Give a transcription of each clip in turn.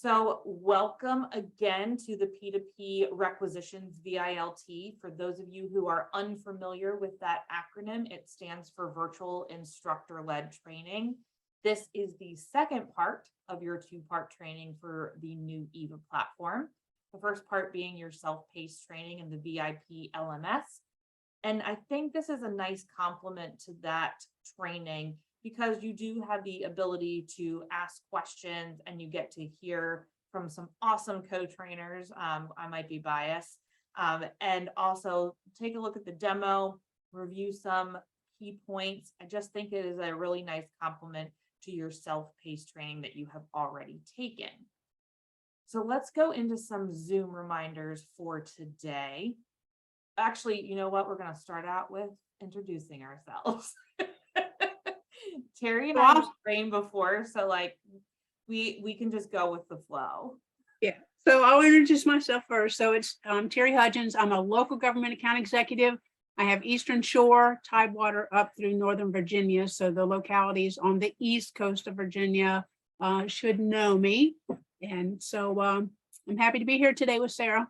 So welcome again to the P2P Requisitions VILT. For those of you who are unfamiliar with that acronym, it stands for Virtual Instructor-Led Training. This is the second part of your two-part training for the new EVA platform. The first part being your self-paced training in the VIP LMS. And I think this is a nice complement to that training because you do have the ability to ask questions and you get to hear from some awesome co-trainers. I might be biased. And also take a look at the demo, review some key points. I just think it is a really nice complement to your self-paced training that you have already taken. So let's go into some Zoom reminders for today. Actually, you know what? We're going to start out with introducing ourselves. Terry and I have trained before, so like we can just go with the flow. Yeah, so I'll introduce myself first. So it's Terry Hudgens. I'm a local government account executive. I have Eastern Shore, Tidewater up through Northern Virginia. So the localities on the east coast of Virginia should know me. And so I'm happy to be here today with Sarah.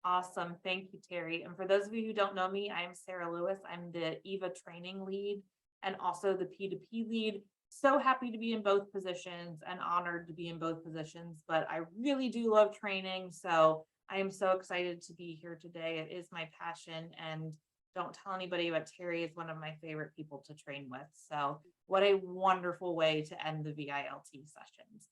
Awesome. Thank you, Terry. And for those of you who don't know me, I'm Sarah Lewis. I'm the EVA training lead and also the P2P lead. So happy to be in both positions and honored to be in both positions, but I really do love training. So I am so excited to be here today. It is my passion, and don't tell anybody, but Terry is one of my favorite people to train with. So what a wonderful way to end the VILT sessions.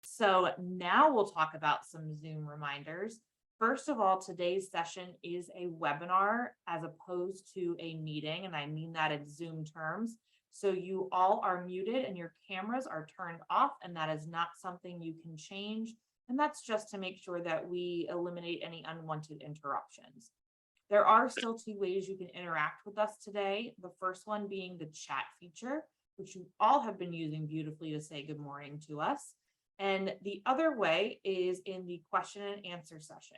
So now we'll talk about some Zoom reminders. First of all, today's session is a webinar as opposed to a meeting, and I mean that in Zoom terms. So you all are muted and your cameras are turned off, and that is not something you can change. And that's just to make sure that we eliminate any unwanted interruptions. There are still two ways you can interact with us today. The first one being the chat feature, which you all have been using beautifully to say good morning to us. And the other way is in the question and answer session,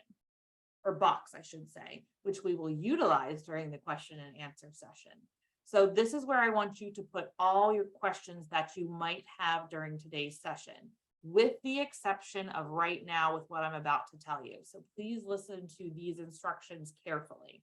or box, I should say, which we will utilize during the question and answer session. So this is where I want you to put all your questions that you might have during today's session, with the exception of right now with what I'm about to tell you. So please listen to these instructions carefully.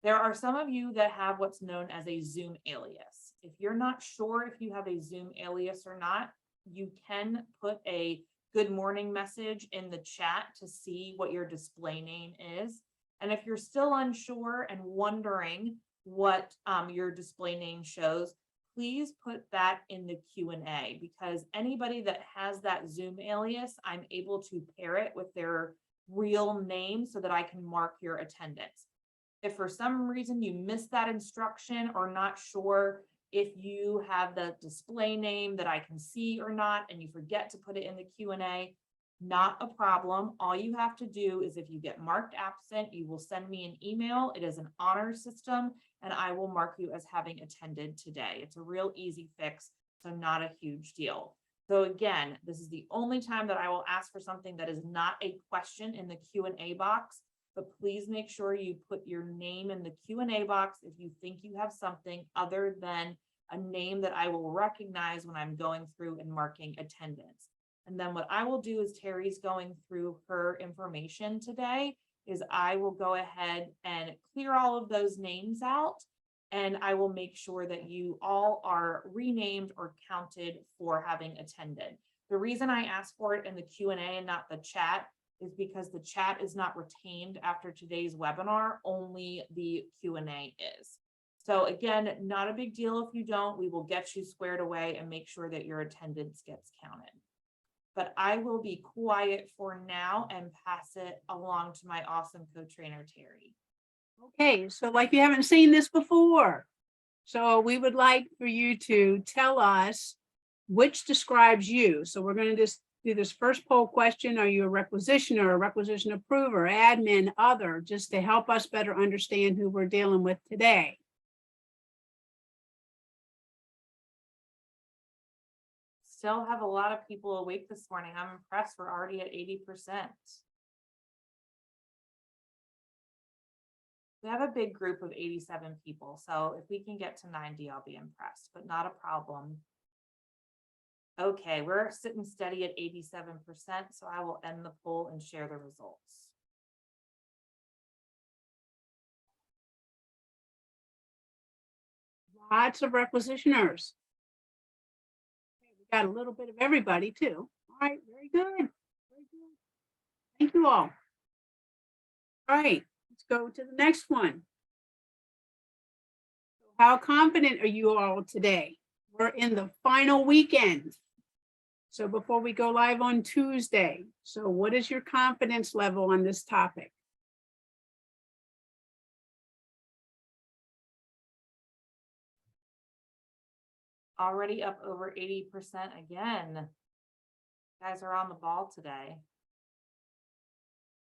There are some of you that have what's known as a Zoom alias. If you're not sure if you have a Zoom alias or not, you can put a good morning message in the chat to see what your display name is. And if you're still unsure and wondering what your display name shows, please put that in the Q&A, because anybody that has that Zoom alias, I'm able to pair it with their real name so that I can mark your attendance. If for some reason you missed that instruction or not sure if you have the display name that I can see or not, and you forget to put it in the Q&A, not a problem. All you have to do is, if you get marked absent, you will send me an email. It is an honor system, and I will mark you as having attended today. It's a real easy fix, so not a huge deal. So again, this is the only time that I will ask for something that is not a question in the Q&A box, but please make sure you put your name in the Q&A box if you think you have something other than a name that I will recognize when I'm going through and marking attendance. And then what I will do is, Terry's going through her information today, is I will go ahead and clear all of those names out, and I will make sure that you all are renamed or counted for having attended. The reason I asked for it in the Q&A and not the chat is because the chat is not retained after today's webinar, only the Q&A is. So again, not a big deal if you don't. We will get you squared away and make sure that your attendance gets counted. But I will be quiet for now and pass it along to my awesome co-trainer, Terry. Okay, so like you haven't seen this before. So we would like for you to tell us which describes you. So we're going to just do this first poll question. Are you a requisitioner, a requisition approver, admin, other, just to help us better understand who we're dealing with today. Still have a lot of people awake this morning. I'm impressed. We're already at 80%. We have a big group of 87 people. So if we can get to 90, I'll be impressed, but not a problem. Okay, we're sitting steady at 87%, so I will end the poll and share the results. Lots of requisitioners. We got a little bit of everybody too. All right, very good. Very good. Thank you all. All right, let's go to the next one. How confident are you all today? We're in the final weekend. So before we go live on Tuesday, so what is your confidence level on this topic? Already up over 80% again. You guys are on the ball today.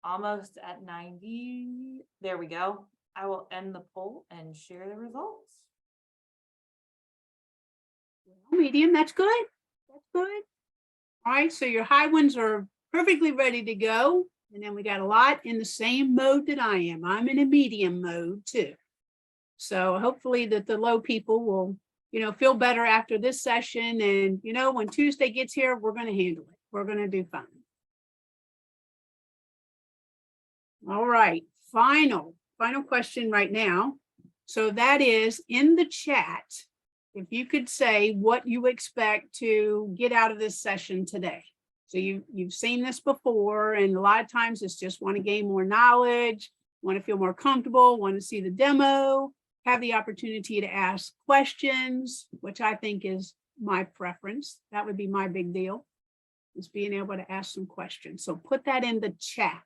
Almost at 90. There we go. I will end the poll and share the results. Medium, that's good. That's good. All right, so your high ones are perfectly ready to go. And then we got a lot in the same mode that I am. I'm in a medium mode too. So hopefully that the low people will, feel better after this session. And, when Tuesday gets here, we're going to handle it. We're going to do fine. All right, final question right now. So that is in the chat. If you could say what you expect to get out of this session today. So you've seen this before, and a lot of times it's just want to gain more knowledge, want to feel more comfortable, want to see the demo, have the opportunity to ask questions, which I think is my preference. That would be my big deal, is being able to ask some questions. So put that in the chat.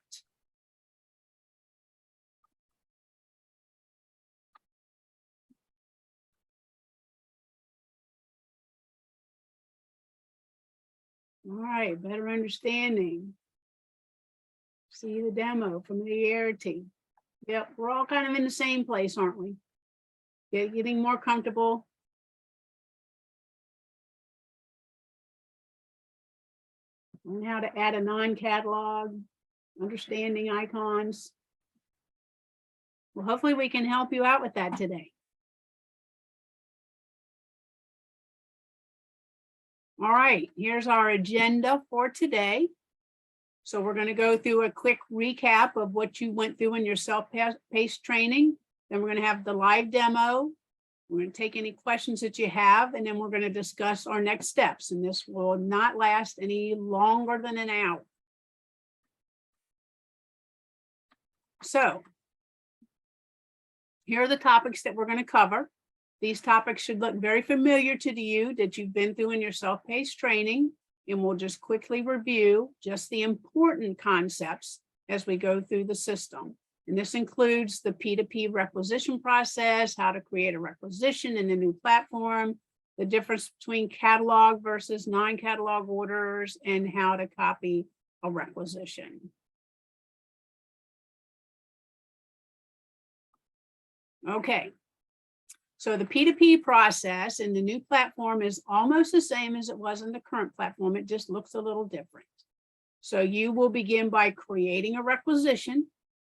All right, better understanding. See the demo, familiarity. Yep, we're all kind of in the same place, aren't we? Getting more comfortable. Learn how to add a non-catalog, understanding icons. Well, hopefully we can help you out with that today. All right, here's our agenda for today. So we're going to go through a quick recap of what you went through in your self-paced training. Then we're going to have the live demo. We're going to take any questions that you have, and then we're going to discuss our next steps. And this will not last any longer than an hour. So here are the topics that we're going to cover. These topics should look very familiar to you that you've been through in your self-paced training, and we'll just quickly review just the important concepts as we go through the system. And this includes the P2P requisition process, how to create a requisition in the new platform, the difference between catalog versus non-catalog orders, and how to copy a requisition. Okay. So the P2P process in the new platform is almost the same as it was in the current platform. It just looks a little different. So you will begin by creating a requisition,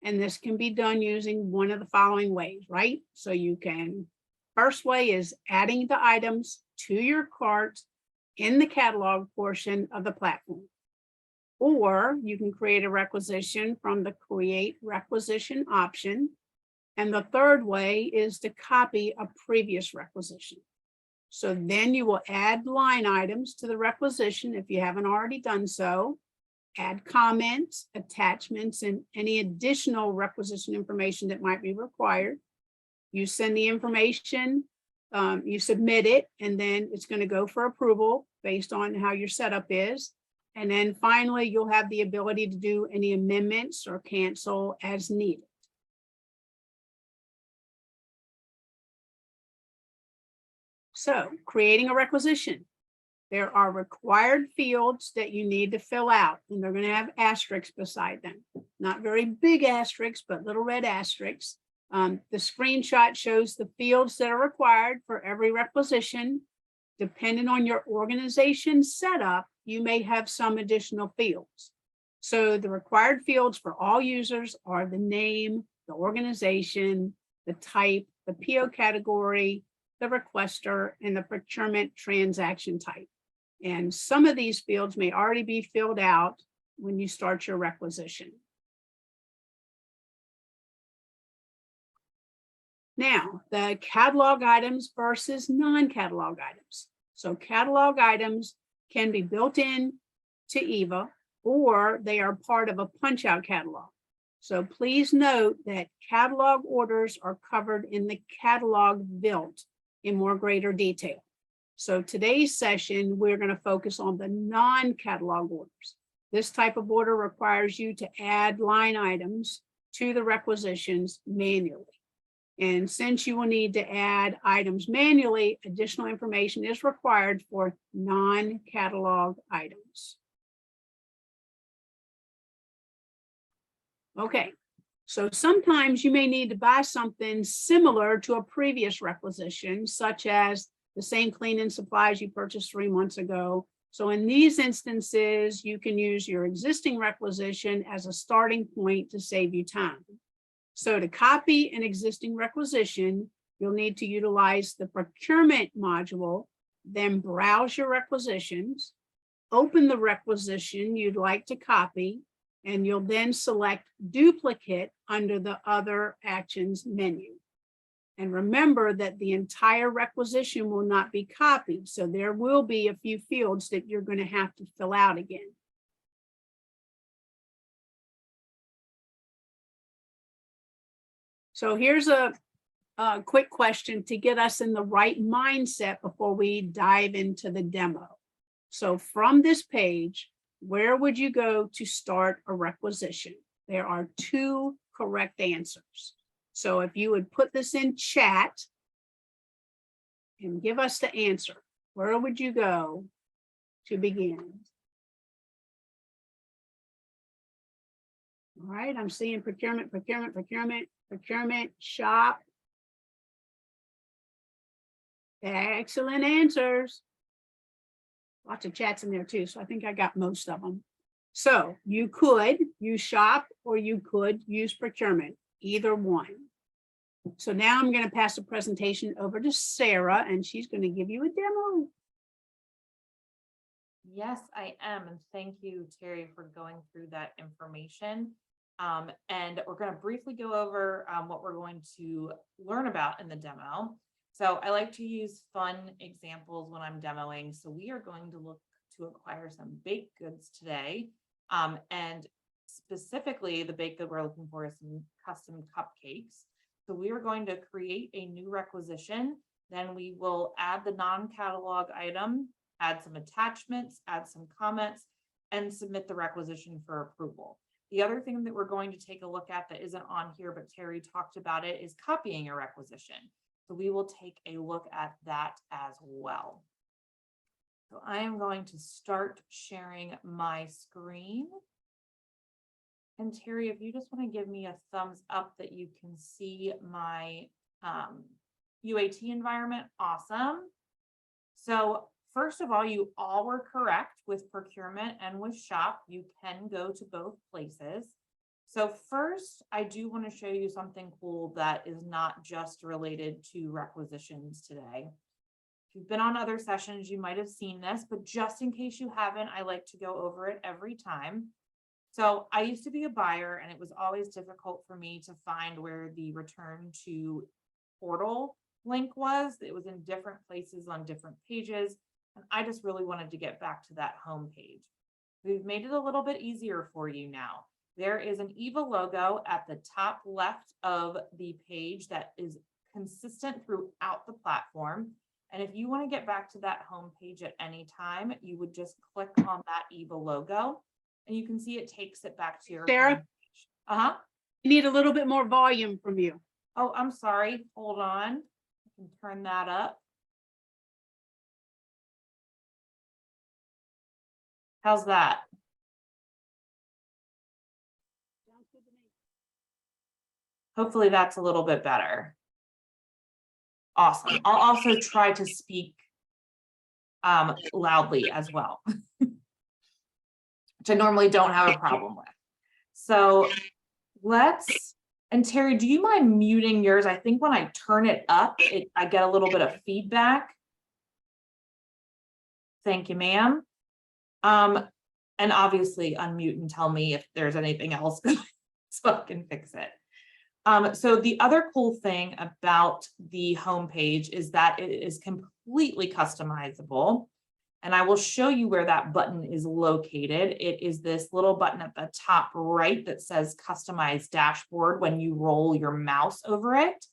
and this can be done using one of the following ways, right? So you can, first way is adding the items to your cart in the catalog portion of the platform. Or you can create a requisition from the create requisition option. And the third way is to copy a previous requisition. So then you will add line items to the requisition if you haven't already done so, add comments, attachments, and any additional requisition information that might be required. You send the information, you submit it, and then it's going to go for approval based on how your setup is. And then finally, you'll have the ability to do any amendments or cancel as needed. So creating a requisition, there are required fields that you need to fill out, and they're going to have asterisks beside them. Not very big asterisks, but little red asterisks. The screenshot shows the fields that are required for every requisition. Depending on your organization setup, you may have some additional fields. So the required fields for all users are the name, the organization, the type, the PO category, the requester, and the procurement transaction type. And some of these fields may already be filled out when you start your requisition. Now, the catalog items versus non-catalog items. So catalog items can be built in to EVA, or they are part of a punch-out catalog. So please note that catalog orders are covered in the catalog VILT in more greater detail. So today's session, we're going to focus on the non-catalog orders. This type of order requires you to add line items to the requisitions manually. And since you will need to add items manually, additional information is required for non-catalog items. Okay, so sometimes you may need to buy something similar to a previous requisition, such as the same cleaning supplies you purchased 3 months ago. So in these instances, you can use your existing requisition as a starting point to save you time. So to copy an existing requisition, you'll need to utilize the procurement module, then browse your requisitions, open the requisition you'd like to copy, and you'll then select duplicate under the other actions menu. And remember that the entire requisition will not be copied, so there will be a few fields that you're going to have to fill out again. So here's a quick question to get us in the right mindset before we dive into the demo. So from this page, where would you go to start a requisition? There are 2 correct answers. So if you would put this in chat and give us the answer, where would you go to begin? All right, I'm seeing procurement, procurement, procurement, procurement, shop. Excellent answers. Lots of chats in there too, so I think I got most of them. So you could use shop or you could use procurement, either one. So now I'm going to pass the presentation over to Sarah, and she's going to give you a demo. Yes, I am. And thank you, Terry, for going through that information. And we're going to briefly go over what we're going to learn about in the demo. So I like to use fun examples when I'm demoing. So we are going to look to acquire some baked goods today. And specifically, the baked good we're looking for is some custom cupcakes. So we are going to create a new requisition. Then we will add the non-catalog item, add some attachments, add some comments, and submit the requisition for approval. The other thing that we're going to take a look at that isn't on here, but Terry talked about it, is copying a requisition. So we will take a look at that as well. So I am going to start sharing my screen. And Terry, if you just want to give me a thumbs up that you can see my UAT environment, awesome. So first of all, you all were correct with procurement and with shop. You can go to both places. So first, I do want to show you something cool that is not just related to requisitions today. If you've been on other sessions, you might have seen this, but just in case you haven't, I like to go over it every time. So I used to be a buyer, and it was always difficult for me to find where the return to portal link was. It was in different places on different pages, and I just really wanted to get back to that home page. We've made it a little bit easier for you now. There is an EVA logo at the top left of the page that is consistent throughout the platform. And if you want to get back to that home page at any time, you would just click on that EVA logo, and you can see it takes it back to your Sarah? home page. I need a little bit more volume from you. Oh, I'm sorry. Hold on. I can turn that up. How's that? Hopefully that's a little bit better. Awesome. I'll also try to speak loudly as well, which I normally don't have a problem with. So and Terry, do you mind muting yours? I think when I turn it up, I get a little bit of feedback. Thank you, ma'am. And obviously unmute and tell me if there's anything else so I can fix it. So the other cool thing about the homepage is that it is completely customizable. And I will show you where that button is located. It is this little button at the top right that says Customize Dashboard when you roll your mouse over it.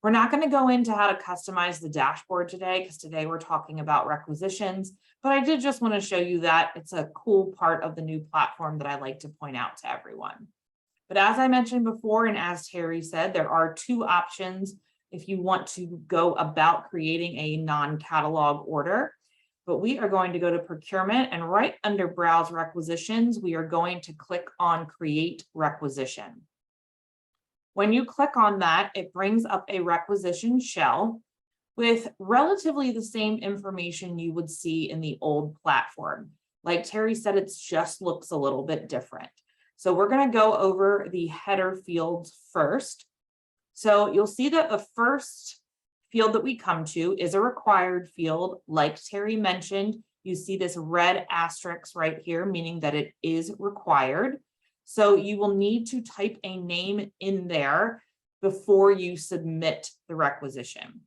We're not going to go into how to customize the dashboard today because today we're talking about requisitions, but I did just want to show you that it's a cool part of the new platform that I like to point out to everyone. But as I mentioned before, and as Terry said, there are two options if you want to go about creating a non-catalog order. But we are going to go to procurement, and right under browse requisitions, we are going to click on create requisition. When you click on that, it brings up a requisition shell with relatively the same information you would see in the old platform. Like Terry said, it just looks a little bit different. So we're going to go over the header fields first. So you'll see that the first field that we come to is a required field. Like Terry mentioned, you see this red asterisk right here, meaning that it is required. So you will need to type a name in there before you submit the requisition.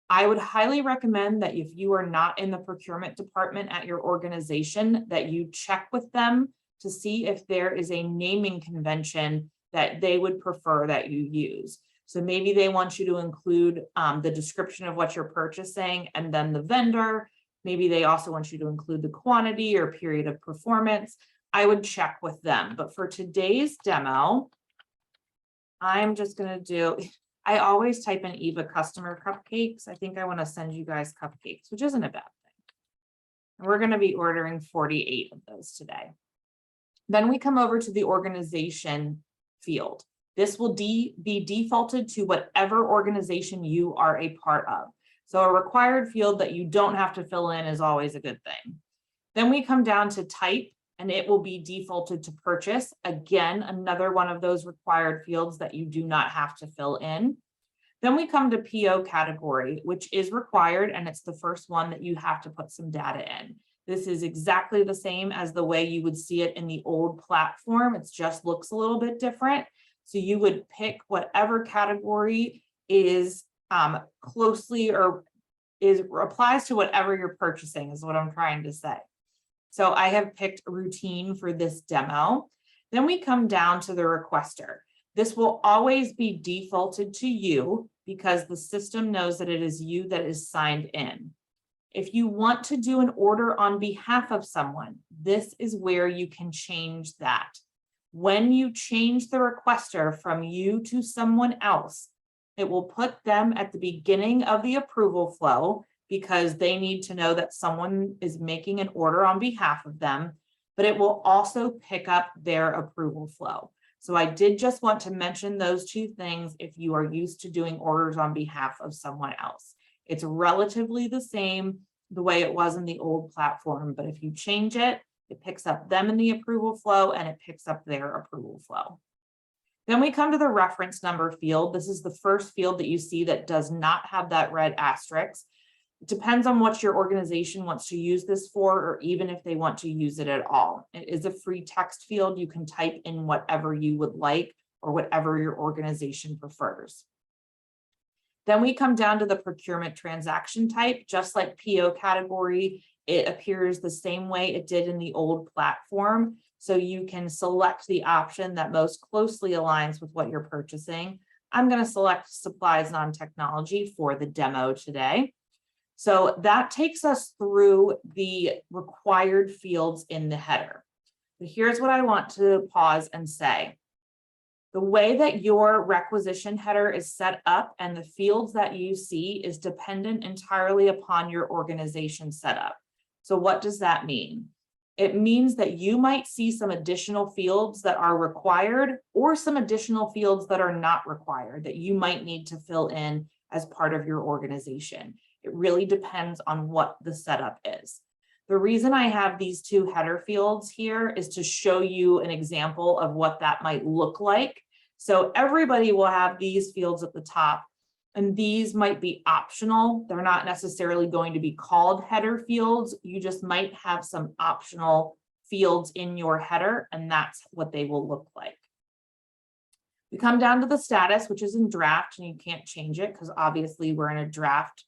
I would highly recommend that if you are not in the procurement department at your organization, that you check with them to see if there is a naming convention that they would prefer that you use. So maybe they want you to include the description of what you're purchasing and then the vendor. Maybe they also want you to include the quantity or period of performance. I would check with them. But for today's demo, I'm just going to do, I always type in Eva customer cupcakes. I think I want to send you guys cupcakes, which isn't a bad thing. And we're going to be ordering 48 of those today. Then we come over to the organization field. This will be defaulted to whatever organization you are a part of. So a required field that you don't have to fill in is always a good thing. Then we come down to type, and it will be defaulted to purchase. Again, another one of those required fields that you do not have to fill in. Then we come to PO category, which is required, and it's the first one that you have to put some data in. This is exactly the same as the way you would see it in the old platform. It just looks a little bit different. So you would pick whatever category is closely or applies to whatever you're purchasing is what I'm trying to say. So I have picked routine for this demo. Then we come down to the requester. This will always be defaulted to you because the system knows that it is you that is signed in. If you want to do an order on behalf of someone, this is where you can change that. When you change the requester from you to someone else, it will put them at the beginning of the approval flow because they need to know that someone is making an order on behalf of them, but it will also pick up their approval flow. So I did just want to mention those two things if you are used to doing orders on behalf of someone else. It's relatively the same the way it was in the old platform, but if you change it, it picks up them in the approval flow and it picks up their approval flow. Then we come to the reference number field. This is the first field that you see that does not have that red asterisk. It depends on what your organization wants to use this for, or even if they want to use it at all. It is a free text field. You can type in whatever you would like or whatever your organization prefers. Then we come down to the procurement transaction type. Just like PO category, it appears the same way it did in the old platform. So you can select the option that most closely aligns with what you're purchasing. I'm going to select supplies non-technology for the demo today. So that takes us through the required fields in the header. But here's what I want to pause and say. The way that your requisition header is set up and the fields that you see is dependent entirely upon your organization setup. So what does that mean? It means that you might see some additional fields that are required or some additional fields that are not required that you might need to fill in as part of your organization. It really depends on what the setup is. The reason I have these two header fields here is to show you an example of what that might look like. So everybody will have these fields at the top. And these might be optional. They're not necessarily going to be called header fields. You just might have some optional fields in your header, and that's what they will look like. We come down to the status, which is in draft, and you can't change it because obviously we're in a draft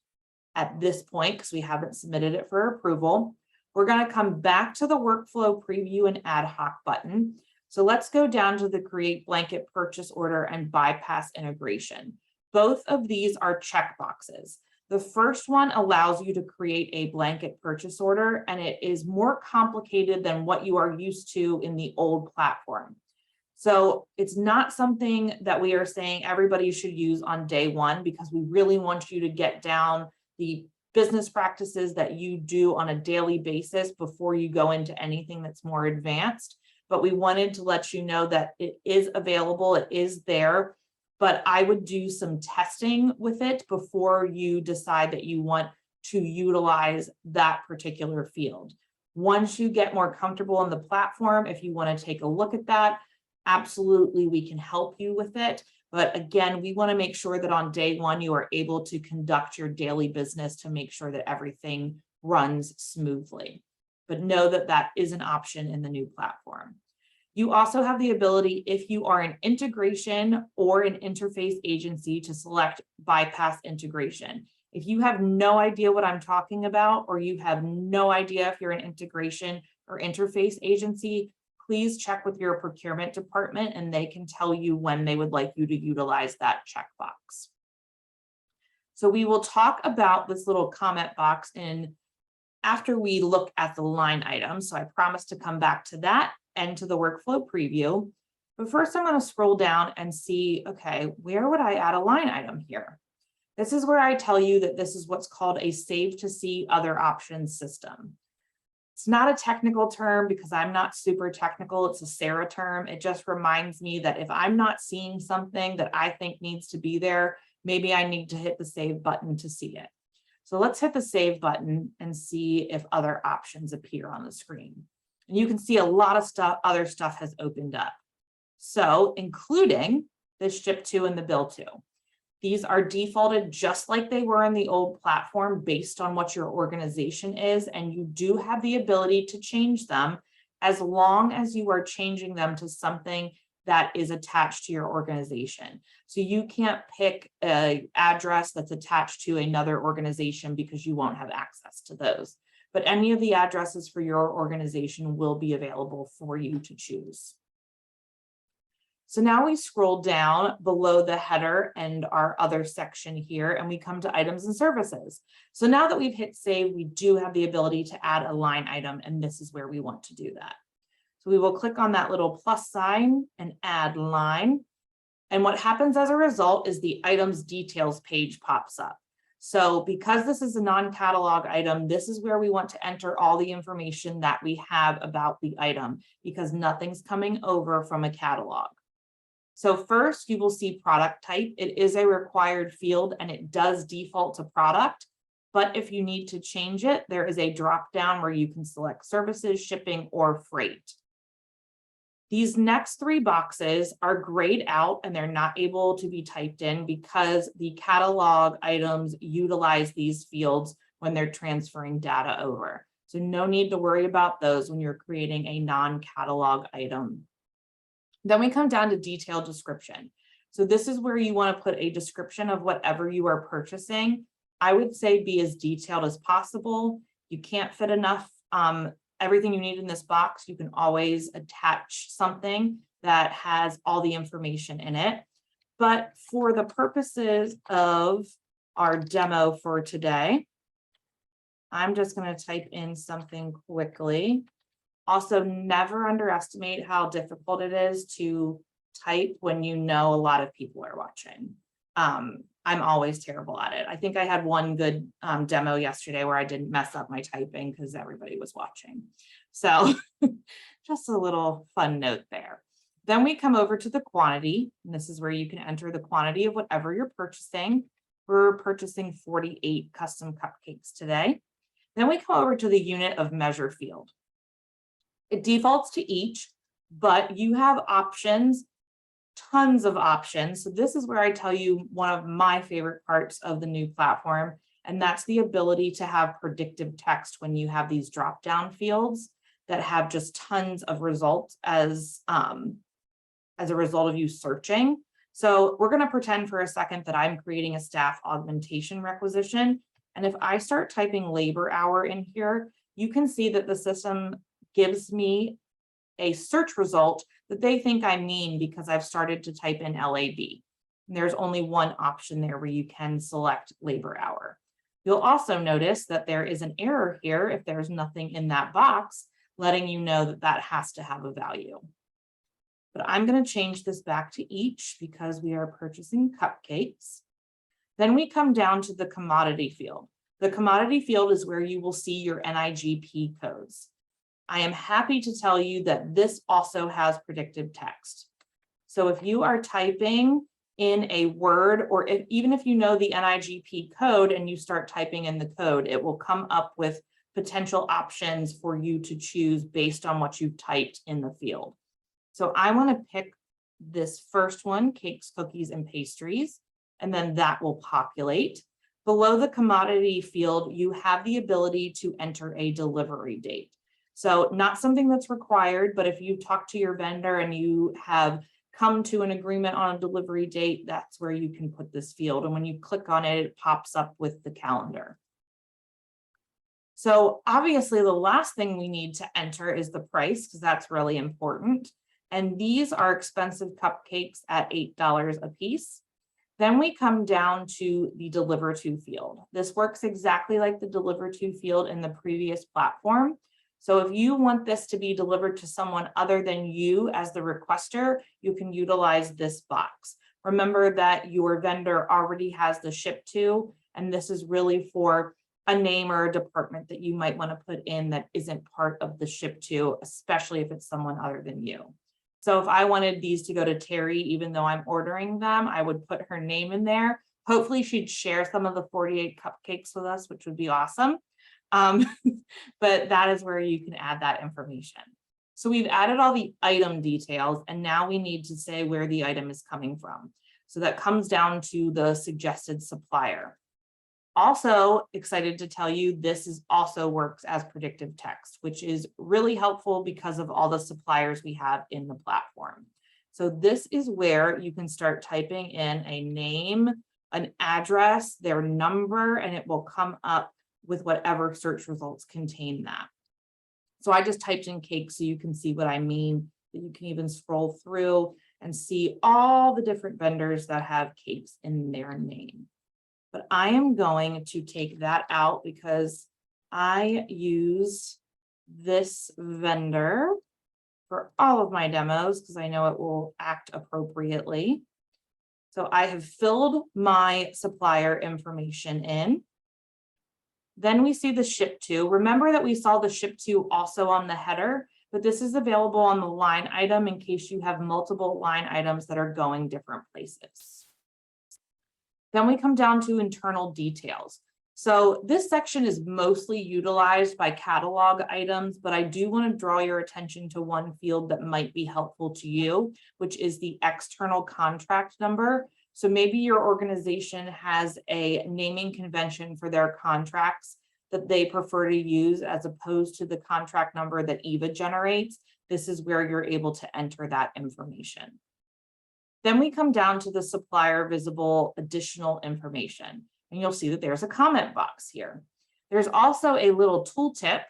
at this point because we haven't submitted it for approval. We're going to come back to the workflow preview and ad hoc button. So let's go down to the create blanket purchase order and bypass integration. Both of these are checkboxes. The first one allows you to create a blanket purchase order, and it is more complicated than what you are used to in the old platform. So it's not something that we are saying everybody should use on day one, because we really want you to get down the business practices that you do on a daily basis before you go into anything that's more advanced. But we wanted to let you know that it is available, it is there, but I would do some testing with it before you decide that you want to utilize that particular field. Once you get more comfortable in the platform, if you want to take a look at that, absolutely, we can help you with it. But again, we want to make sure that on day one, you are able to conduct your daily business to make sure that everything runs smoothly. But know that that is an option in the new platform. You also have the ability, if you are an integration or an interface agency, to select bypass integration. If you have no idea what I'm talking about, or you have no idea if you're an integration or interface agency, please check with your procurement department and they can tell you when they would like you to utilize that checkbox. So we will talk about this little comment box after we look at the line items. So I promise to come back to that and to the workflow preview. But first I'm going to scroll down and see, okay, where would I add a line item here? This is where I tell you that this is what's called a save to see other options system. It's not a technical term because I'm not super technical. It's a Sarah term. It just reminds me that if I'm not seeing something that I think needs to be there, maybe I need to hit the save button to see it. So let's hit the save button and see if other options appear on the screen. And you can see a lot of stuff, other stuff has opened up. So including the ship to and the bill to. These are defaulted just like they were in the old platform based on what your organization is, and you do have the ability to change them as long as you are changing them to something that is attached to your organization. So you can't pick an address that's attached to another organization because you won't have access to those. But any of the addresses for your organization will be available for you to choose. So now we scroll down below the header and our other section here, and we come to items and services. So now that we've hit save, we do have the ability to add a line item, and this is where we want to do that. So we will click on that little plus sign and add line. And what happens as a result is the items details page pops up. So because this is a non-catalog item, this is where we want to enter all the information that we have about the item, because nothing's coming over from a catalog. So first, you will see product type. It is a required field and it does default to product. But if you need to change it, there is a drop down where you can select services, shipping, or freight. These next three boxes are grayed out and they're not able to be typed in because the catalog items utilize these fields when they're transferring data over. So no need to worry about those when you're creating a non-catalog item. Then we come down to detailed description. So this is where you want to put a description of whatever you are purchasing. I would say be as detailed as possible. You can't fit enough, everything you need in this box. You can always attach something that has all the information in it. But for the purposes of our demo for today, I'm just going to type in something quickly. Also, never underestimate how difficult it is to type when you know a lot of people are watching. I'm always terrible at it. I think I had one good demo yesterday where I didn't mess up my typing because everybody was watching. So just a little fun note there. Then we come over to the quantity, and this is where you can enter the quantity of whatever you're purchasing. We're purchasing 48 custom cupcakes today. Then we come over to the unit of measure field. It defaults to each, but you have options tons of options. So this is where I tell you one of my favorite parts of the new platform, and that's the ability to have predictive text when you have these drop-down fields that have just tons of results as a result of you searching. So we're going to pretend for a second that I'm creating a staff augmentation requisition. And if I start typing labor hour in here, you can see that the system gives me a search result that they think I mean because I've started to type in LAB. And there's only one option there where you can select labor hour. You'll also notice that there is an error here if there's nothing in that box, letting you know that that has to have a value. But I'm going to change this back to each because we are purchasing cupcakes. Then we come down to the commodity field. The commodity field is where you will see your NIGP codes. I am happy to tell you that this also has predictive text. So if you are typing in a word, or even if you know the NIGP code and you start typing in the code, it will come up with potential options for you to choose based on what you've typed in the field. So I want to pick this first one, cakes, cookies, and pastries, and then that will populate. Below the commodity field, you have the ability to enter a delivery date. So not something that's required, but if you talk to your vendor and you have come to an agreement on a delivery date, that's where you can put this field. And when you click on it, it pops up with the calendar. So obviously the last thing we need to enter is the price, because that's really important. And these are expensive cupcakes at $8 a piece. Then we come down to the deliver to field. This works exactly like the deliver to field in the previous platform. So if you want this to be delivered to someone other than you as the requester, you can utilize this box. Remember that your vendor already has the ship to, and this is really for a name or a department that you might want to put in that isn't part of the ship to, especially if it's someone other than you. So if I wanted these to go to Terry, even though I'm ordering them, I would put her name in there. Hopefully she'd share some of the 48 cupcakes with us, which would be awesome. But that is where you can add that information. So we've added all the item details, and now we need to say where the item is coming from. So that comes down to the suggested supplier. Also excited to tell you this is also works as predictive text, which is really helpful because of all the suppliers we have in the platform. So this is where you can start typing in a name, an address, their number, and it will come up with whatever search results contain that. So I just typed in cake so you can see what I mean. You can even scroll through and see all the different vendors that have cakes in their name. But I am going to take that out because I use this vendor for all of my demos because I know it will act appropriately. So I have filled my supplier information in. Then we see the ship to. Remember that we saw the ship to also on the header, but this is available on the line item in case you have multiple line items that are going different places. Then we come down to internal details. So this section is mostly utilized by catalog items, but I do want to draw your attention to one field that might be helpful to you, which is the external contract number. So maybe your organization has a naming convention for their contracts that they prefer to use as opposed to the contract number that EVA generates. This is where you're able to enter that information. Then we come down to the supplier visible additional information, and you'll see that there's a comment box here. There's also a little tooltip,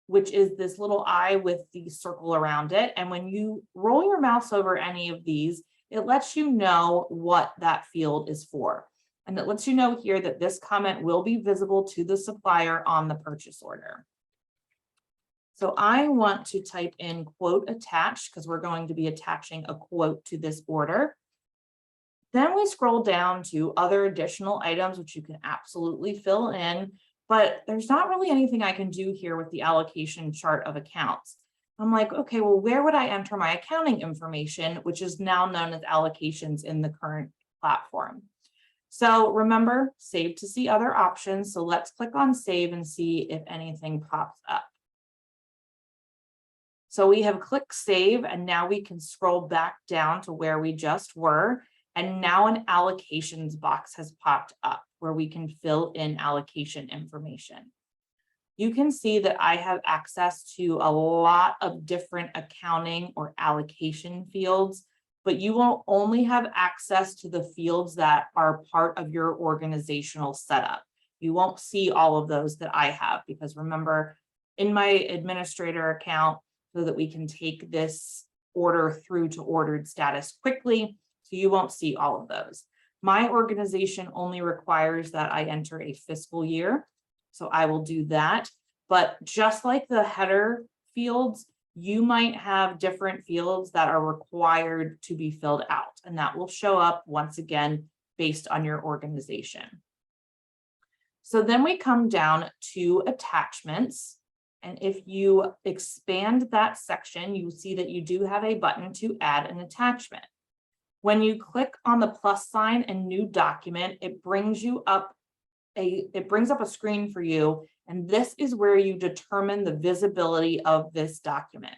which is this little eye with the circle around it. And when you roll your mouse over any of these, it lets you know what that field is for. And it lets you know here that this comment will be visible to the supplier on the purchase order. So I want to type in quote attached because we're going to be attaching a quote to this order. Then we scroll down to other additional items, which you can absolutely fill in, but there's not really anything I can do here with the allocation chart of accounts. I'm like, okay, well, where would I enter my accounting information, which is now known as allocations in the current platform? So remember, save to see other options. So let's click on save and see if anything pops up. So we have clicked save, and now we can scroll back down to where we just were. And now an allocations box has popped up where we can fill in allocation information. You can see that I have access to a lot of different accounting or allocation fields, but you will only have access to the fields that are part of your organizational setup. You won't see all of those that I have, because remember, in my administrator account, so that we can take this order through to ordered status quickly, so you won't see all of those. My organization only requires that I enter a fiscal year, so I will do that. But just like the header fields, you might have different fields that are required to be filled out, and that will show up once again based on your organization. So then we come down to attachments. And if you expand that section, you will see that you do have a button to add an attachment. When you click on the plus sign and new document, it brings up a screen for you. And this is where you determine the visibility of this document.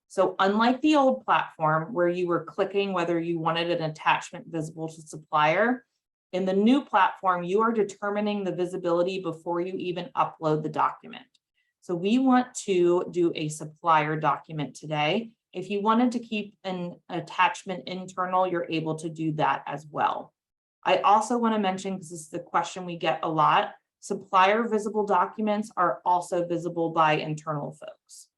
So unlike the old platform where you were clicking whether you wanted an attachment visible to supplier, in the new platform, you are determining the visibility before you even upload the document. So we want to do a supplier document today. If you wanted to keep an attachment internal, you're able to do that as well. I also want to mention, because this is the question we get a lot, supplier visible documents are also visible by internal folks.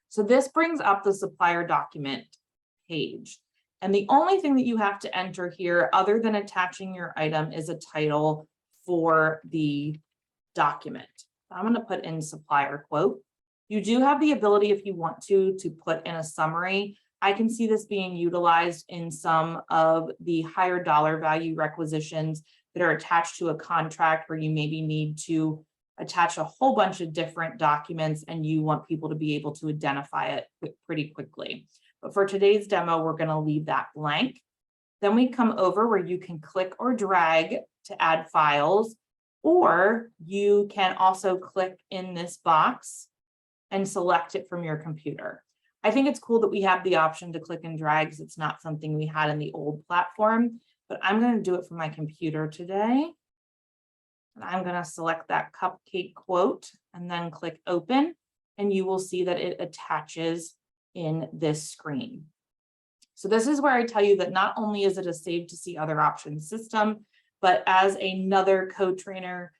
So this brings up the supplier document page. And the only thing that you have to enter here, other than attaching your item, is a title for the document. I'm going to put in supplier quote. You do have the ability, if you want to put in a summary. I can see this being utilized in some of the higher dollar value requisitions that are attached to a contract where you maybe need to attach a whole bunch of different documents and you want people to be able to identify it pretty quickly. But for today's demo, we're going to leave that blank. Then we come over where you can click or drag to add files, or you can also click in this box and select it from your computer. I think it's cool that we have the option to click and drag, because it's not something we had in the old platform, but I'm going to do it from my computer today. And I'm going to select that cupcake quote and then click open, and you will see that it attaches in this screen. So this is where I tell you that not only is it a save to see other options system, but as another co-trainer,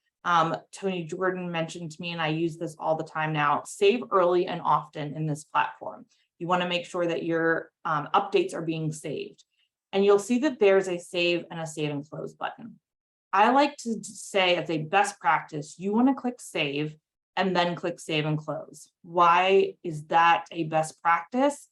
Tony Jordan mentioned to me, and I use this all the time now, save early and often in this platform. You want to make sure that your updates are being saved. And you'll see that there's a save and a save and close button. I like to say, as a best practice, you want to click save and then click save and close. Why is that a best practice?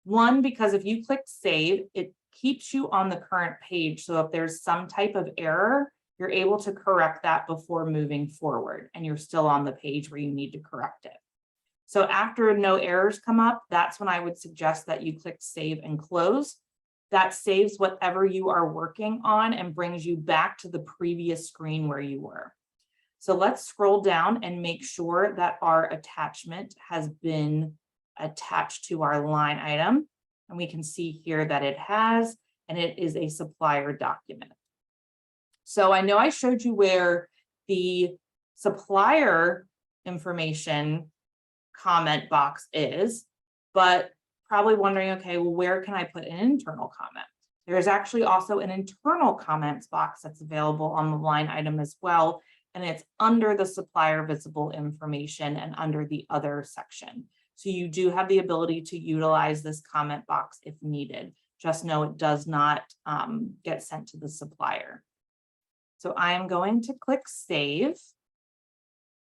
One, because if you click save, it keeps you on the current page. So if there's some type of error, you're able to correct that before moving forward, and you're still on the page where you need to correct it. So after no errors come up, that's when I would suggest that you click save and close. That saves whatever you are working on and brings you back to the previous screen where you were. So let's scroll down and make sure that our attachment has been attached to our line item. And we can see here that it has, and it is a supplier document. So I know I showed you where the supplier information comment box is, but probably wondering, okay, well, where can I put an internal comment? There's actually also an internal comments box that's available on the line item as well, and it's under the supplier visible information and under the other section. So you do have the ability to utilize this comment box if needed. Just know it does not get sent to the supplier. So I am going to click save,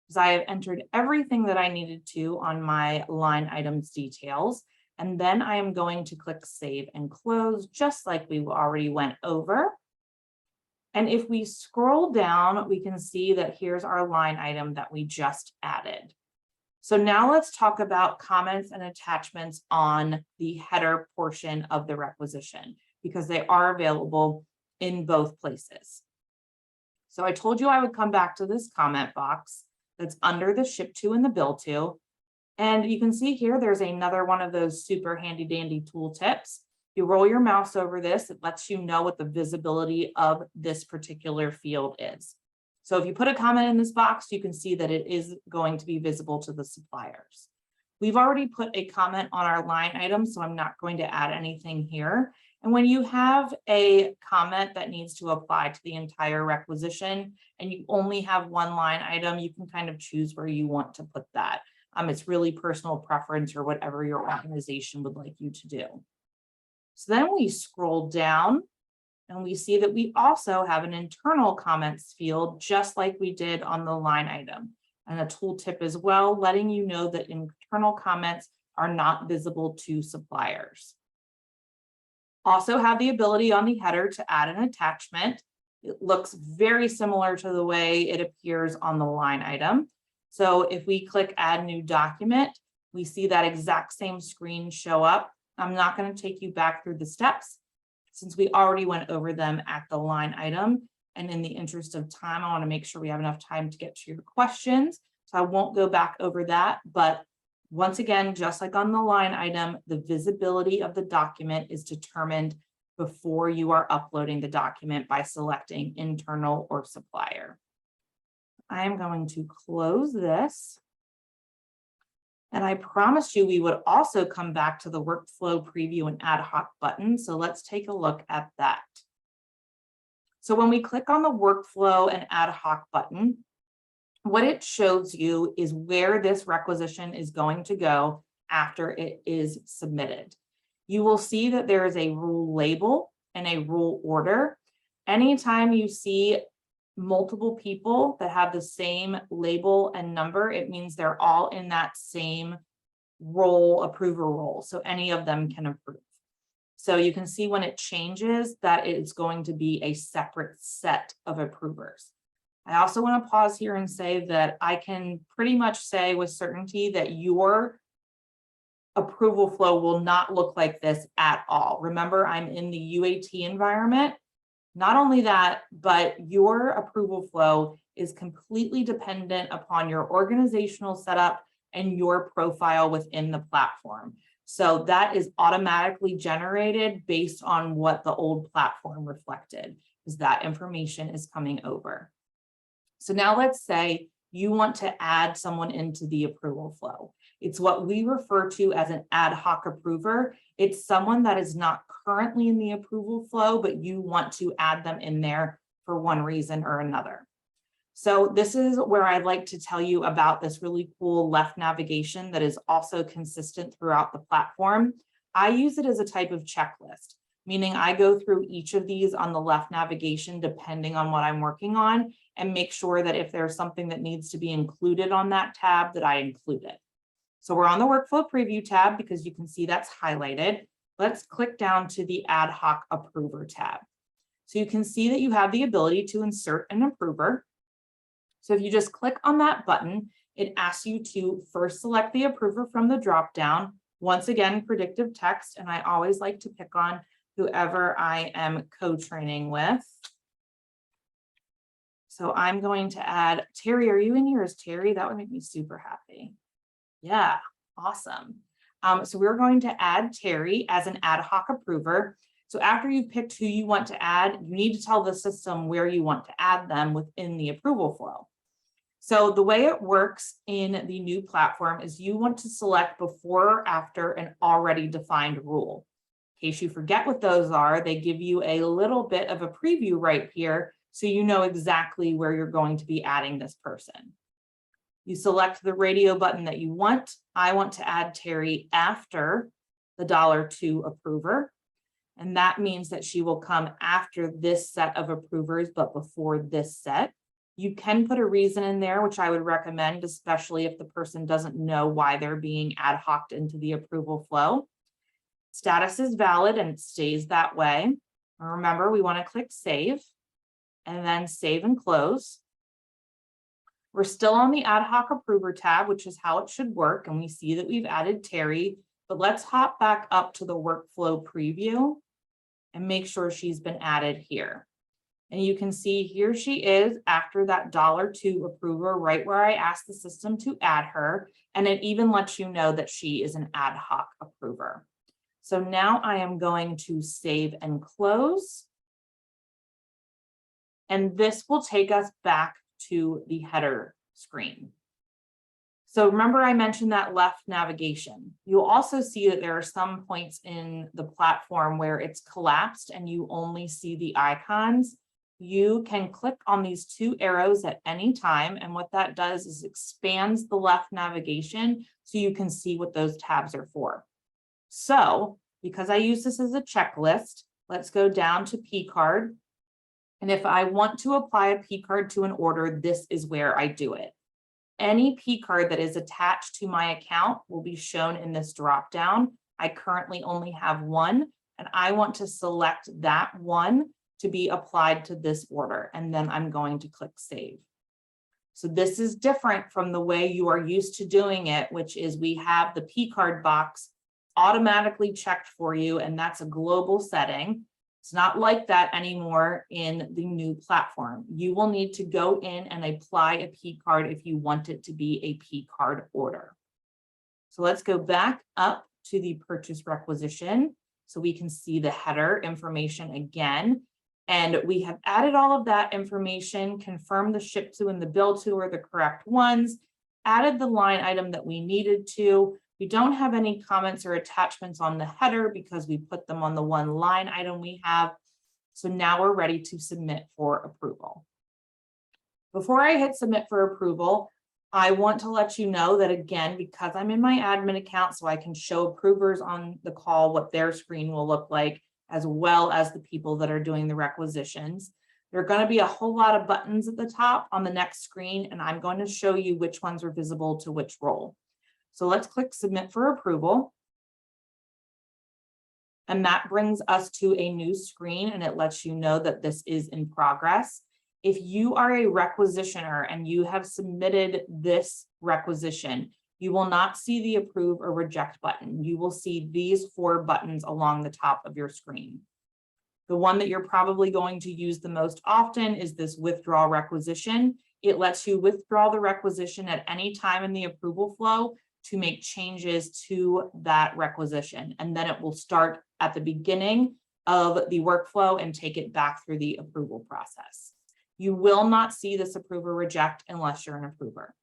because I have entered everything that I needed to on my line items details. And then I am going to click save and close, just like we already went over. And if we scroll down, we can see that here's our line item that we just added. So now let's talk about comments and attachments on the header portion of the requisition, because they are available in both places. So I told you I would come back to this comment box that's under the ship to and the bill to. And you can see here, there's another one of those super handy dandy tool tips. You roll your mouse over this, it lets you know what the visibility of this particular field is. So if you put a comment in this box, you can see that it is going to be visible to the suppliers. We've already put a comment on our line item, so I'm not going to add anything here. And when you have a comment that needs to apply to the entire requisition and you only have one line item, you can kind of choose where you want to put that. It's really personal preference or whatever your organization would like you to do. So then we scroll down and we see that we also have an internal comments field, just like we did on the line item, and a tooltip as well, letting you know that internal comments are not visible to suppliers. Also have the ability on the header to add an attachment. It looks very similar to the way it appears on the line item. So if we click add new document, we see that exact same screen show up. I'm not going to take you back through the steps since we already went over them at the line item. And in the interest of time, I want to make sure we have enough time to get to your questions. So I won't go back over that, but once again, just like on the line item, the visibility of the document is determined before you are uploading the document by selecting internal or supplier. I'm going to close this. And I promised you we would also come back to the workflow preview and ad hoc button. So let's take a look at that. So when we click on the workflow and ad hoc button, what it shows you is where this requisition is going to go after it is submitted. You will see that there is a rule label and a rule order. Anytime you see multiple people that have the same label and number, it means they're all in that same role, approver role. So any of them can approve. So you can see when it changes that it's going to be a separate set of approvers. I also want to pause here and say that I can pretty much say with certainty that your approval flow will not look like this at all. Remember, I'm in the UAT environment. Not only that, but your approval flow is completely dependent upon your organizational setup and your profile within the platform. So that is automatically generated based on what the old platform reflected, because that information is coming over. So now let's say you want to add someone into the approval flow. It's what we refer to as an ad hoc approver. It's someone that is not currently in the approval flow, but you want to add them in there for one reason or another. So this is where I'd like to tell you about this really cool left navigation that is also consistent throughout the platform. I use it as a type of checklist, meaning I go through each of these on the left navigation depending on what I'm working on and make sure that if there's something that needs to be included on that tab that I include it. So we're on the workflow preview tab because you can see that's highlighted. Let's click down to the ad hoc approver tab. So you can see that you have the ability to insert an approver. So if you just click on that button, it asks you to first select the approver from the dropdown. Once again, predictive text, and I always like to pick on whoever I am co-training with. So I'm going to add Terry. Are you in here as Terry? That would make me super happy. Yeah, awesome. So we're going to add Terry as an ad hoc approver. So after you've picked who you want to add, you need to tell the system where you want to add them within the approval flow. So the way it works in the new platform is you want to select before or after an already defined rule. In case you forget what those are, they give you a little bit of a preview right here so you know exactly where you're going to be adding this person. You select the radio button that you want. I want to add Terry after the $2 approver. And that means that she will come after this set of approvers, but before this set. You can put a reason in there, which I would recommend, especially if the person doesn't know why they're being ad hoc into the approval flow. Status is valid and it stays that way. And remember, we want to click save and then save and close. We're still on the ad hoc approver tab, which is how it should work. And we see that we've added Terry, but let's hop back up to the workflow preview and make sure she's been added here. And you can see here she is after that $2 approver, right where I asked the system to add her. And it even lets you know that she is an ad hoc approver. So now I am going to save and close. And this will take us back to the header screen. So remember I mentioned that left navigation. You'll also see that there are some points in the platform where it's collapsed and you only see the icons. You can click on these two arrows at any time. And what that does is expands the left navigation so you can see what those tabs are for. So because I use this as a checklist, let's go down to P card. And if I want to apply a P card to an order, this is where I do it. Any P card that is attached to my account will be shown in this drop down. I currently only have one, and I want to select that one to be applied to this order, and then I'm going to click save. So this is different from the way you are used to doing it, which is we have the P card box automatically checked for you, and that's a global setting. It's not like that anymore in the new platform. You will need to go in and apply a P card if you want it to be a P card order. So let's go back up to the purchase requisition so we can see the header information again. And we have added all of that information, confirmed the ship to and the bill to are the correct ones, added the line item that we needed to. We don't have any comments or attachments on the header because we put them on the one line item we have. So now we're ready to submit for approval. Before I hit submit for approval, I want to let you know that again, because I'm in my admin account, so I can show approvers on the call what their screen will look like, as well as the people that are doing the requisitions. There are going to be a whole lot of buttons at the top on the next screen, and I'm going to show you which ones are visible to which role. So let's click submit for approval. And that brings us to a new screen, and it lets you know that this is in progress. If you are a requisitioner and you have submitted this requisition, you will not see the approve or reject button. You will see these 4 buttons along the top of your screen. The one that you're probably going to use the most often is this withdraw requisition. It lets you withdraw the requisition at any time in the approval flow to make changes to that requisition. And then it will start at the beginning of the workflow and take it back through the approval process. You will not see this approve or reject unless you're an approver.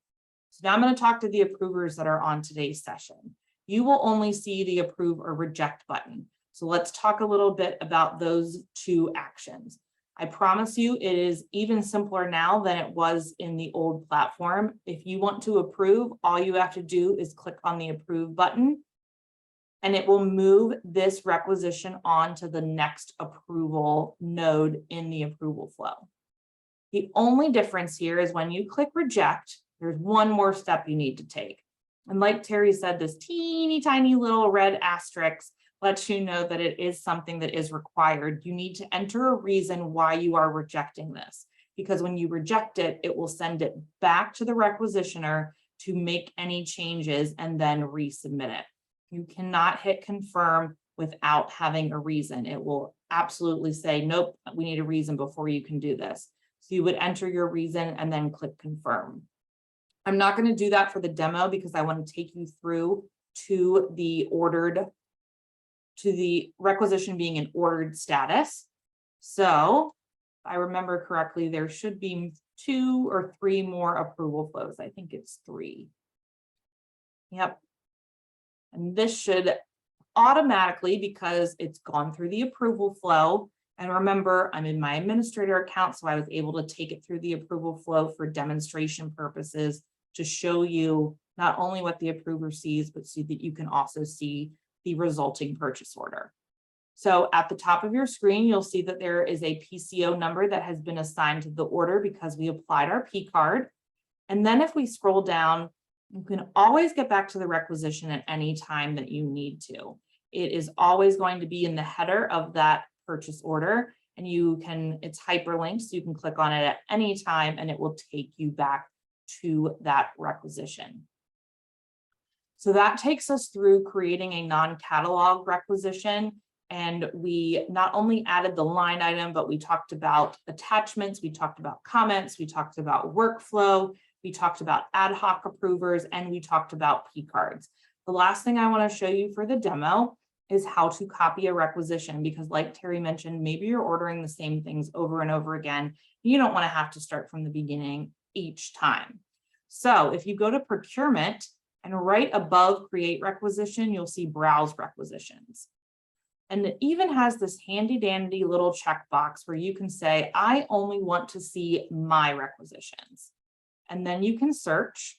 So now I'm going to talk to the approvers that are on today's session. You will only see the approve or reject button. So let's talk a little bit about those 2 actions. I promise you it is even simpler now than it was in the old platform. If you want to approve, all you have to do is click on the approve button, and it will move this requisition on to the next approval node in the approval flow. The only difference here is when you click reject, there's one more step you need to take. And like Terry said, this teeny tiny little red asterisk lets you know that it is something that is required. You need to enter a reason why you are rejecting this, because when you reject it, it will send it back to the requisitioner to make any changes and then resubmit it. You cannot hit confirm without having a reason. It will absolutely say, nope, we need a reason before you can do this. So you would enter your reason and then click confirm. I'm not going to do that for the demo because I want to take you through to the requisition being in ordered status. So if I remember correctly, there should be 2 or 3 more approval flows. I think it's 3. Yep. And this should automatically, because it's gone through the approval flow. And remember, I'm in my administrator account, so I was able to take it through the approval flow for demonstration purposes to show you not only what the approver sees, but so that you can also see the resulting purchase order. So at the top of your screen, you'll see that there is a PCO number that has been assigned to the order because we applied our P card. And then if we scroll down, you can always get back to the requisition at any time that you need to. It is always going to be in the header of that purchase order, and it's hyperlinked, so you can click on it at any time and it will take you back to that requisition. So that takes us through creating a non-catalog requisition And we not only added the line item, but we talked about attachments, we talked about comments, we talked about workflow, we talked about ad hoc approvers, and we talked about P cards. The last thing I want to show you for the demo is how to copy a requisition, because like Terry mentioned, maybe you're ordering the same things over and over again. You don't want to have to start from the beginning each time. So if you go to procurement and right above create requisition, you'll see browse requisitions. And it even has this handy dandy little checkbox where you can say, I only want to see my requisitions. And then you can search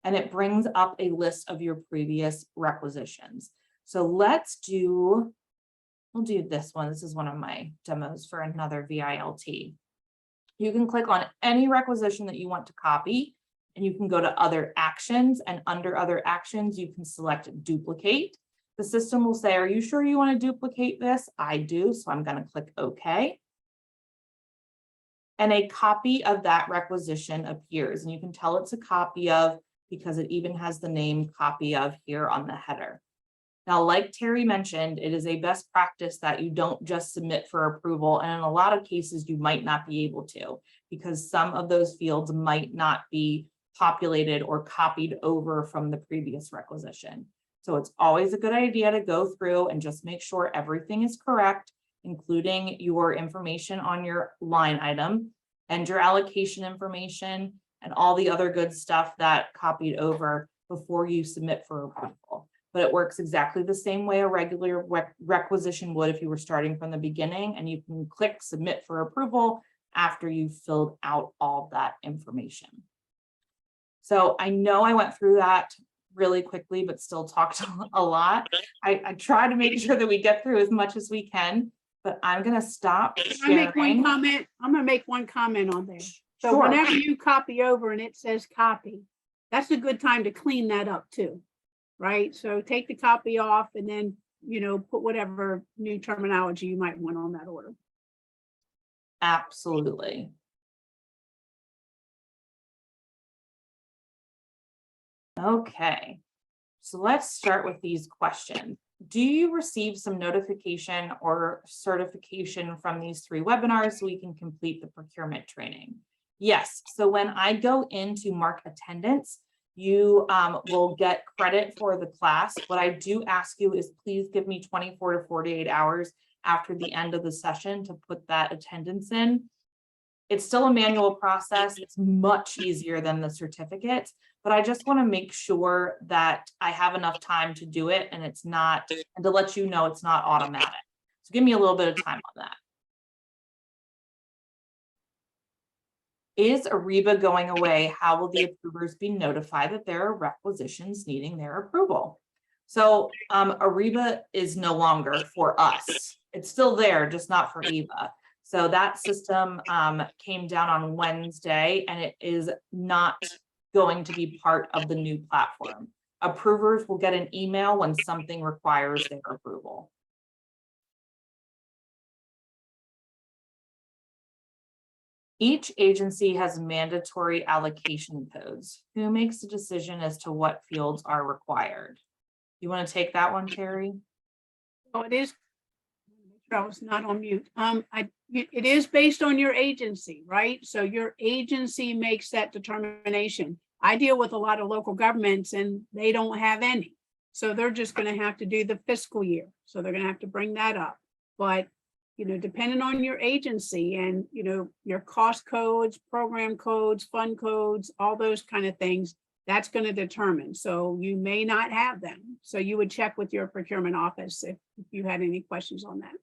and it brings up a list of your previous requisitions. So we'll do this one. This is one of my demos for another VILT. You can click on any requisition that you want to copy and you can go to other actions, and under other actions, you can select duplicate. The system will say, are you sure you want to duplicate this? I do, so I'm going to click OK. And a copy of that requisition appears, and you can tell it's a copy of because it even has the name copy of here on the header. Now, like Terry mentioned, it is a best practice that you don't just submit for approval. And in a lot of cases, you might not be able to, because some of those fields might not be populated or copied over from the previous requisition. So it's always a good idea to go through and just make sure everything is correct, including your information on your line item and your allocation information and all the other good stuff that copied over before you submit for approval. But it works exactly the same way a regular requisition would if you were starting from the beginning, and you can click submit for approval after you've filled out all that information. So I know I went through that really quickly, but still talked a lot. I try to make sure that we get through as much as we can, but I'm going to stop sharing. I'm going to make one comment on there. So Sure. Whenever you copy over and it says copy, that's a good time to clean that up too, right? So take the copy off and then, put whatever new terminology you might want on that order. Absolutely. Okay, so let's start with these questions. Do you receive some notification or certification from these 3 webinars so we can complete the procurement training? Yes, so when I go into mark attendance, you will get credit for the class. What I do ask you is please give me 24 to 48 hours after the end of the session to put that attendance in. It's still a manual process. It's much easier than the certificates, but I just want to make sure that I have enough time to do it and it's not, and to let you know it's not automatic. So give me a little bit of time on that. Is Ariba going away? How will the approvers be notified that there are requisitions needing their approval? So Ariba is no longer for us. It's still there, just not for Eva. So that system came down on Wednesday and it is not going to be part of the new platform. Approvers will get an email when something requires their approval. Each agency has mandatory allocation codes. Who makes the decision as to what fields are required? You want to take that one, Terry? Oh, it is. I was not on mute. It is based on your agency, right? So your agency makes that determination. I deal with a lot of local governments and they don't have any. So they're just going to have to do the fiscal year. So they're going to have to bring that up. But, depending on your agency and, your cost codes, program codes, fund codes, all those kind of things, that's going to determine. So you may not have them. So you would check with your procurement office if you had any questions on that.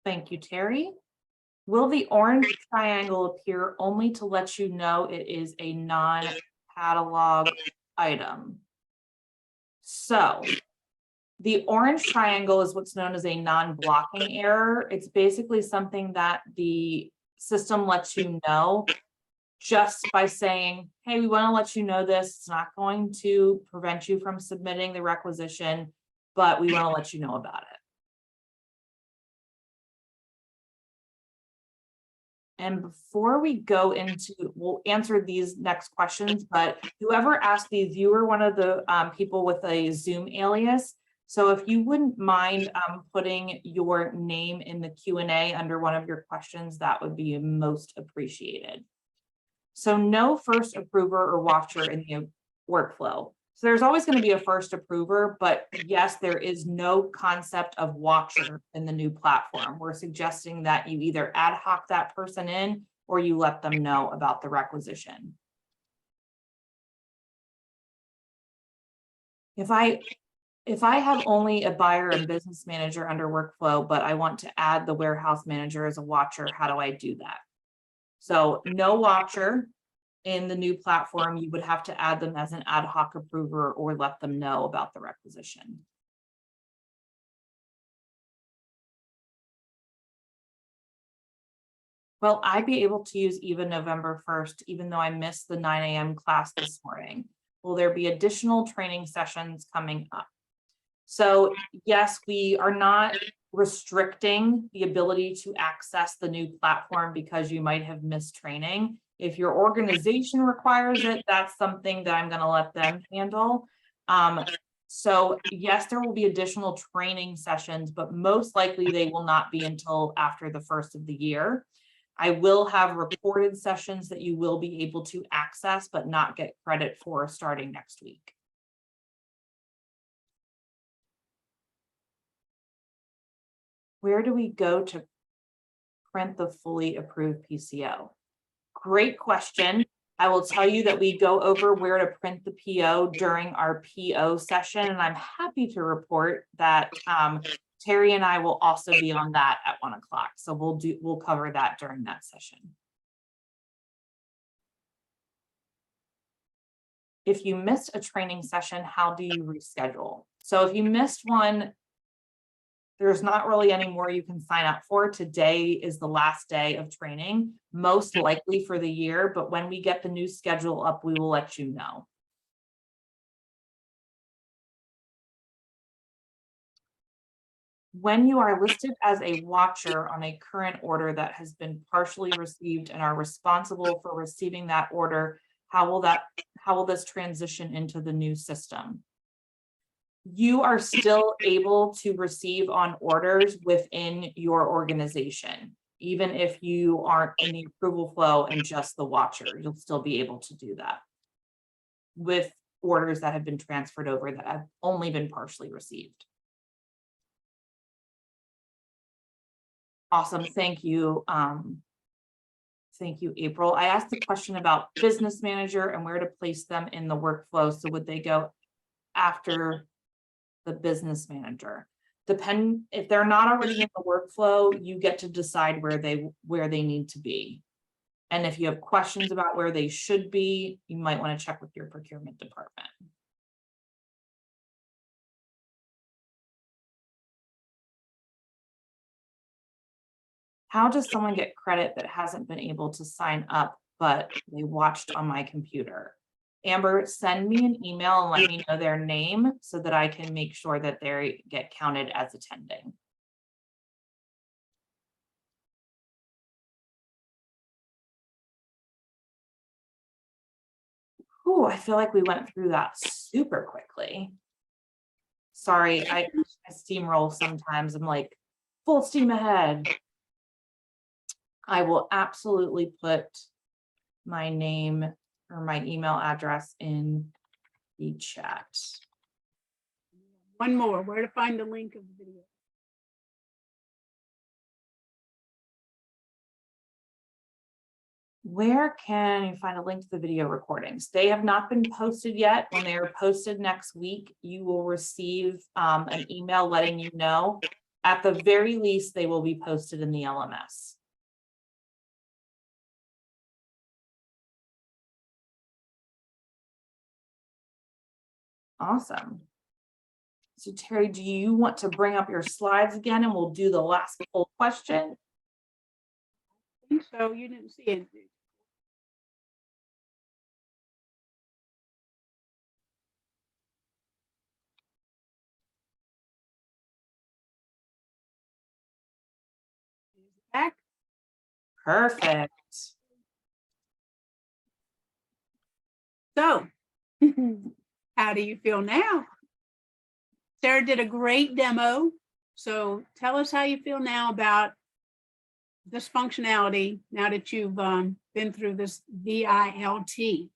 Thank you, Terry. Will the orange triangle appear only to let you know it is a non-catalog item? So the orange triangle is what's known as a non-blocking error. It's basically something that the system lets you know just by saying, hey, we want to let you know this. It's not going to prevent you from submitting the requisition, but we want to let you know about it. And before we go into, we'll answer these next questions, but whoever asked these, you were one of the people with a Zoom alias. So if you wouldn't mind putting your name in the Q&A under one of your questions, that would be most appreciated. So no first approver or watcher in the workflow. So there's always going to be a first approver, but yes, there is no concept of watcher in the new platform. We're suggesting that you either ad hoc that person in or you let them know about the requisition. If I have only a buyer and business manager under workflow, but I want to add the warehouse manager as a watcher, how do I do that? So no watcher in the new platform, you would have to add them as an ad hoc approver or let them know about the requisition. Will I be able to use EVA November 1st, even though I missed the 9 a.m. class this morning? Will there be additional training sessions coming up? So yes, we are not restricting the ability to access the new platform because you might have missed training. If your organization requires it, that's something that I'm going to let them handle. So yes, there will be additional training sessions, but most likely they will not be until after the first of the year. I will have recorded sessions that you will be able to access, but not get credit for starting next week. Where do we go to print the fully approved PCO? Great question. I will tell you that we go over where to print the PO during our PO session, and I'm happy to report that Terry and I will also be on that at 1 o'clock. So we'll cover that during that session. If you missed a training session, how do you reschedule? So if you missed one, there's not really any more you can sign up for. Today is the last day of training, most likely for the year, but when we get the new schedule up, we will let you know. When you are listed as a watcher on a current order that has been partially received and are responsible for receiving that order, how will this transition into the new system? You are still able to receive on orders within your organization. Even if you aren't in the approval flow and just the watcher, you'll still be able to do that with orders that have been transferred over that have only been partially received. Awesome, thank you. Thank you, April. I asked the question about business manager and where to place them in the workflow. So would they go after the business manager? If they're not already in the workflow, you get to decide where they need to be. And if you have questions about where they should be, you might want to check with your procurement department. How does someone get credit that hasn't been able to sign up, but they watched on my computer? Amber, send me an email and let me know their name so that I can make sure that they get counted as attending. Ooh, I feel like we went through that super quickly. Sorry, I steamroll sometimes. I'm like full steam ahead. I will absolutely put my name or my email address in the chat. One more, where to find the link of the video? Where can you find a link to the video recordings? They have not been posted yet. When they are posted next week, you will receive an email letting you know. At the very least, they will be posted in the LMS. Awesome. So Terry, do you want to bring up your slides again and we'll do the last poll question? I think so, you didn't see it. Back. Perfect. So, how do you feel now? Sarah did a great demo. So tell us how you feel now about this functionality now that you've been through this VILT.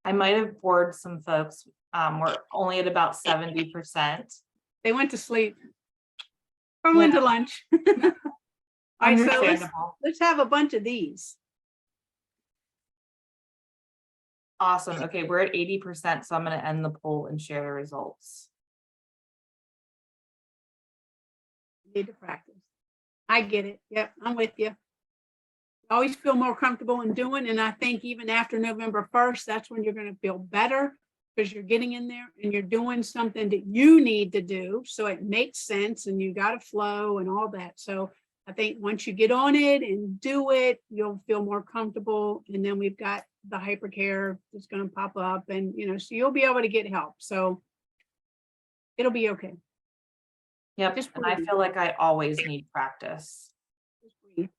I might have bored some folks. We're only at about 70%. They went to sleep or went to lunch. All right, so Understandable. let's have a bunch of these. Awesome. Okay, we're at 80%, so I'm going to end the poll and share the results. Need to practice. I get it. Yep, I'm with you. Always feel more comfortable in doing, and I think even after November 1st, that's when you're going to feel better because you're getting in there and you're doing something that you need to do, so it makes sense and you got a flow and all that. So I think once you get on it and do it, you'll feel more comfortable. And then we've got the hypercare that's going to pop up, and so you'll be able to get help. So it'll be okay. Yep, Just and I breathe. feel like I always need practice. Just breathe.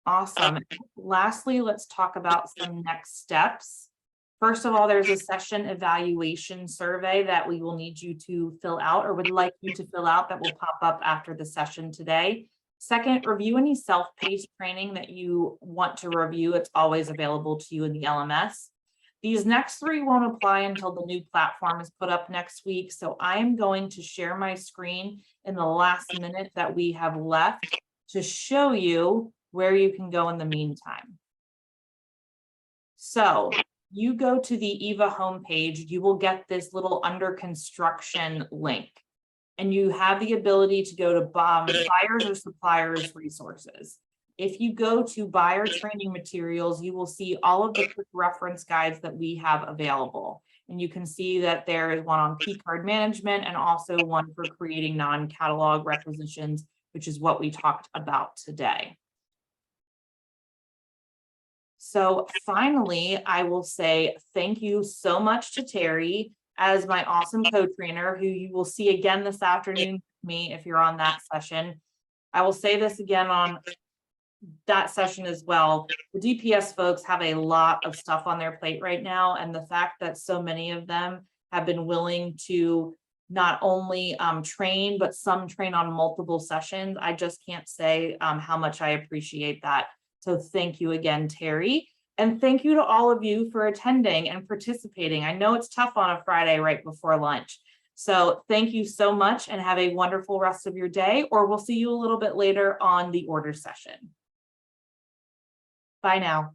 Awesome. Lastly, let's talk about some next steps. First of all, there's a session evaluation survey that we will need you to fill out, or would like you to fill out, that will pop up after the session today. Second, review any self-paced training that you want to review. It's always available to you in the LMS. These next three won't apply until the new platform is put up next week. So I am going to share my screen in the last minute that we have left to show you where you can go in the meantime. So you go to the EVA homepage, you will get this little under construction link, and you have the ability to go to buyers or suppliers resources. If you go to buyer training materials, you will see all of the quick reference guides that we have available. And you can see that there is one on P card management and also one for creating non-catalog requisitions, which is what we talked about today. So finally, I will say thank you so much to Terry as my awesome co-trainer, who you will see again this afternoon with me if you're on that session. I will say this again on that session as well. The DPS folks have a lot of stuff on their plate right now, and the fact that so many of them have been willing to not only train, but some train on multiple sessions, I just can't say how much I appreciate that. So thank you again, Terry. And thank you to all of you for attending and participating. I know it's tough on a Friday right before lunch. So thank you so much and have a wonderful rest of your day, or we'll see you a little bit later on the order session. Bye now.